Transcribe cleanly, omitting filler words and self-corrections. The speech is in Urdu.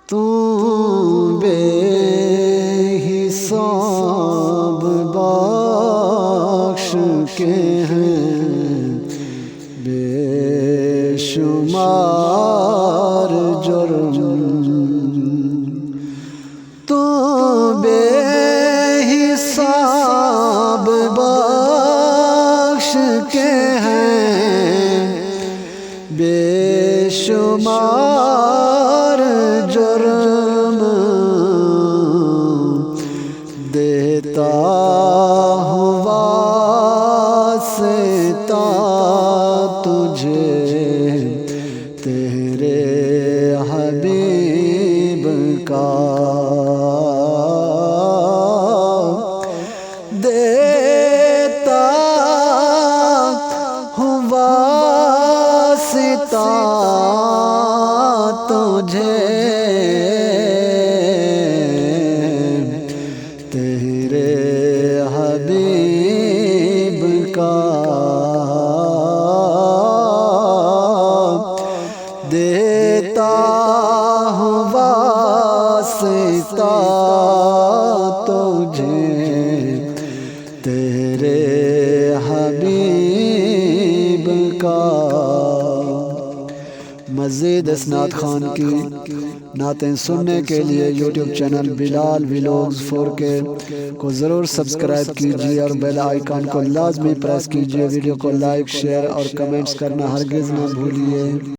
تو بے حساب بخش کے ہیں بے شمار جرم، تو بے حساب بخش کے ہیں بے شمار جرم، دیتا ہوں واسطہ تجھے تیرے حبیب کا، دیتا ہوں واسطہ تجھے تیرے حبیب کا، دیتا ہوں واسطہ تجھے تیرے حبیب کا۔ مزید اس نعت خوان کی نعتیں سننے کے لیے یوٹیوب چینل بلال ولاگز 4K کو ضرور سبسکرائب کیجیے اور بیل آئیکن کو لازمی پریس کیجیے۔ ویڈیو کو لائک، شیئر اور کمنٹس کرنا ہرگز نہ بھولیے۔